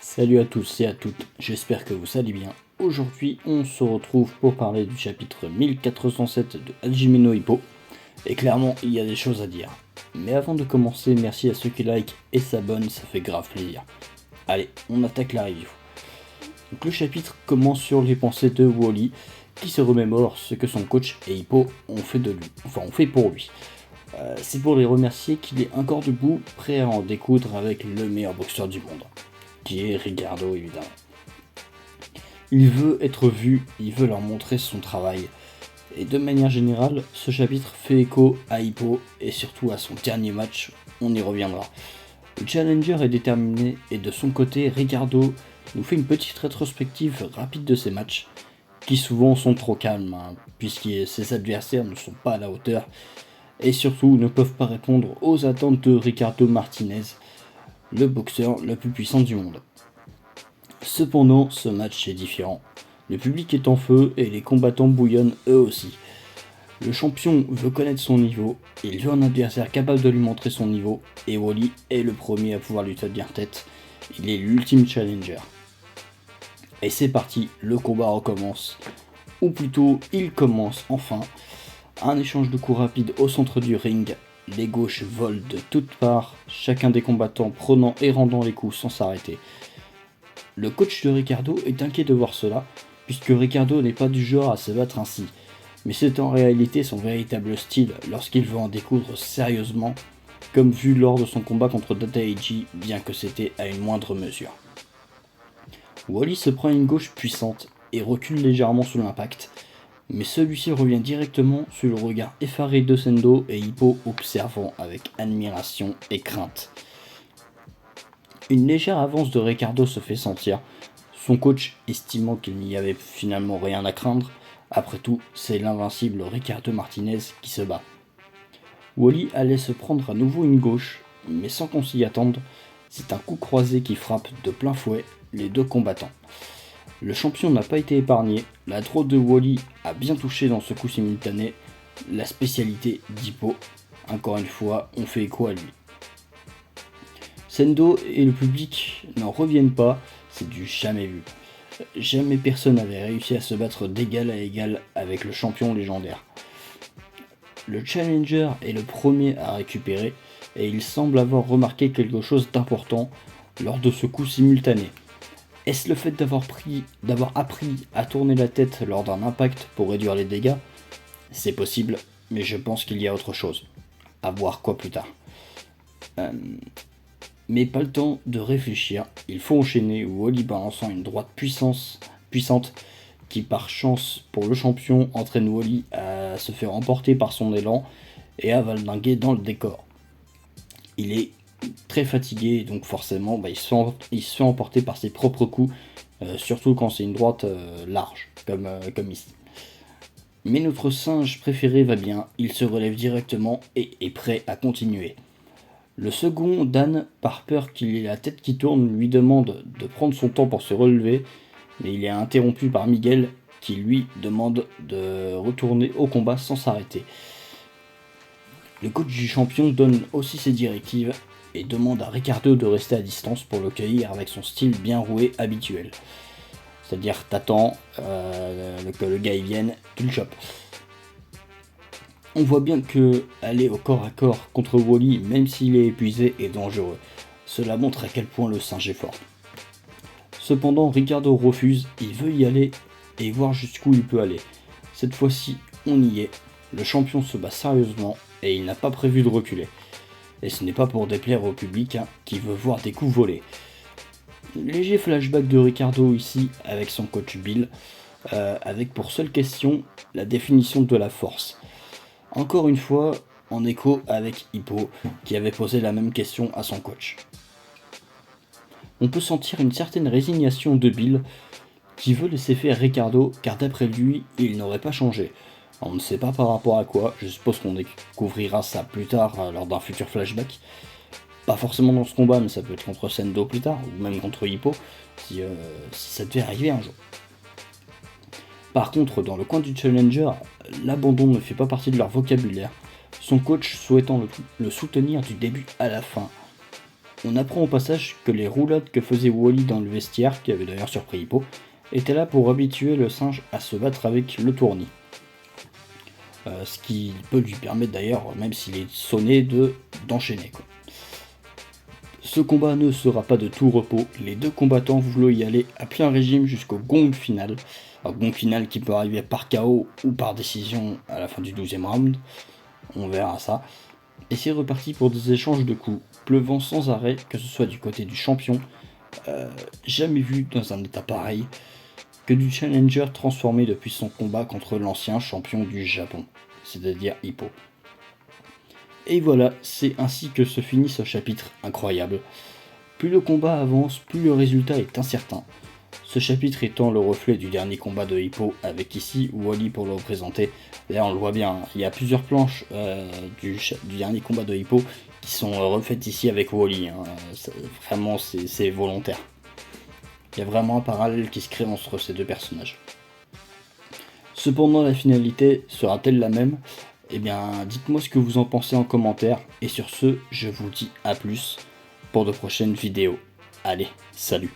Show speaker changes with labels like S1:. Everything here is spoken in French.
S1: Salut à tous et à toutes, j'espère que vous allez bien. Aujourd'hui, on se retrouve pour parler du chapitre 1407 de Hajime no Ippo. Et clairement, il y a des choses à dire. Mais avant de commencer, merci à ceux qui like et s'abonnent, ça fait grave plaisir. Allez, on attaque la review. Donc, le chapitre commence sur les pensées de Wally, qui se remémore ce que son coach et Hippo ont fait de lui, ont fait pour lui. C'est pour les remercier qu'il est encore debout, prêt à en découdre avec le meilleur boxeur du monde, qui est Ricardo évidemment. Il veut être vu, il veut leur montrer son travail. Et de manière générale, ce chapitre fait écho à Hippo et surtout à son dernier match, on y reviendra. Le challenger est déterminé et de son côté, Ricardo nous fait une petite rétrospective rapide de ses matchs, qui souvent sont trop calmes, puisque ses adversaires ne sont pas à la hauteur, et surtout ne peuvent pas répondre aux attentes de Ricardo Martinez, le boxeur le plus puissant du monde. Cependant, ce match est différent. Le public est en feu et les combattants bouillonnent eux aussi. Le champion veut connaître son niveau, il veut un adversaire capable de lui montrer son niveau, et Wally est le premier à pouvoir lui tenir tête. Il est l'ultime challenger. Et c'est parti, le combat recommence. Ou plutôt, il commence enfin. Un échange de coups rapides au centre du ring. Les gauches volent de toutes parts, chacun des combattants prenant et rendant les coups sans s'arrêter. Le coach de Ricardo est inquiet de voir cela, puisque Ricardo n'est pas du genre à se battre ainsi. Mais c'est en réalité son véritable style lorsqu'il veut en découdre sérieusement, comme vu lors de son combat contre Data-Eiji, bien que c'était à une moindre mesure. Wally se prend une gauche puissante et recule légèrement sous l'impact, mais celui-ci revient directement sur le regard effaré de Sendo et Hippo observant avec admiration et crainte. Une légère avance de Ricardo se fait sentir, son coach estimant qu'il n'y avait finalement rien à craindre. Après tout, c'est l'invincible Ricardo Martinez qui se bat. Wally allait se prendre à nouveau une gauche, mais sans qu'on s'y attende, c'est un coup croisé qui frappe de plein fouet les deux combattants. Le champion n'a pas été épargné, la droite de Wally a bien touché dans ce coup simultané, la spécialité d'Hippo. Encore une fois, on fait écho à lui. Sendo et le public n'en reviennent pas, c'est du jamais vu. Jamais personne n'avait réussi à se battre d'égal à égal avec le champion légendaire. Le challenger est le premier à récupérer et il semble avoir remarqué quelque chose d'important lors de ce coup simultané. Est-ce le fait d'avoir appris à tourner la tête lors d'un impact pour réduire les dégâts? C'est possible, mais je pense qu'il y a autre chose. À voir quoi plus tard. Mais pas le temps de réfléchir, il faut enchaîner Wally balançant une droite puissante qui par chance pour le champion entraîne Wally à se faire emporter par son élan et à valdinguer dans le décor. Il est très fatigué, donc forcément il se fait emporter par ses propres coups, surtout quand c'est une droite large, comme ici. Mais notre singe préféré va bien, il se relève directement et est prêt à continuer. Le second, Dan, par peur qu'il ait la tête qui tourne, lui demande de prendre son temps pour se relever, mais il est interrompu par Miguel qui lui demande de retourner au combat sans s'arrêter. Le coach du champion donne aussi ses directives et demande à Ricardo de rester à distance pour le cueillir avec son style bien roué habituel. C'est-à-dire t'attends que le gars il vienne, tu le chopes. On voit bien que aller au corps à corps contre Wally, même s'il est épuisé, est dangereux. Cela montre à quel point le singe est fort. Cependant, Ricardo refuse, il veut y aller et voir jusqu'où il peut aller. Cette fois-ci, on y est. Le champion se bat sérieusement et il n'a pas prévu de reculer. Et ce n'est pas pour déplaire au public qui veut voir des coups volés. Léger flashback de Ricardo ici avec son coach Bill, avec pour seule question la définition de la force. Encore une fois, en écho avec Hippo, qui avait posé la même question à son coach. On peut sentir une certaine résignation de Bill, qui veut laisser faire Ricardo, car d'après lui, il n'aurait pas changé. On ne sait pas par rapport à quoi, je suppose qu'on découvrira ça plus tard lors d'un futur flashback. Pas forcément dans ce combat, mais ça peut être contre Sendo plus tard, ou même contre Hippo, si ça devait arriver un jour. Par contre, dans le coin du challenger, l'abandon ne fait pas partie de leur vocabulaire, son coach souhaitant le soutenir du début à la fin. On apprend au passage que les roulades que faisait Wally dans le vestiaire, qui avait d'ailleurs surpris Hippo, étaient là pour habituer le singe à se battre avec le tournis. Ce qui peut lui permettre d'ailleurs, même s'il est sonné, d'enchaîner. Ce combat ne sera pas de tout repos, les deux combattants voulaient y aller à plein régime jusqu'au gong final. Un gong final qui peut arriver par KO ou par décision à la fin du 12e round, on verra ça. Et c'est reparti pour des échanges de coups, pleuvant sans arrêt, que ce soit du côté du champion, jamais vu dans un état pareil, que du challenger transformé depuis son combat contre l'ancien champion du Japon, c'est-à-dire Hippo. Et voilà, c'est ainsi que se finit ce chapitre incroyable. Plus le combat avance, plus le résultat est incertain. Ce chapitre étant le reflet du dernier combat de Hippo, avec ici Wally pour le représenter. D'ailleurs on le voit bien, il y a plusieurs planches du dernier combat de Hippo qui sont refaites ici avec Wally. Vraiment c'est volontaire. Il y a vraiment un parallèle qui se crée entre ces deux personnages. Cependant la finalité sera-t-elle la même ? Eh bien dites-moi ce que vous en pensez en commentaire. Et sur ce, je vous dis à plus pour de prochaines vidéos. Allez, salut!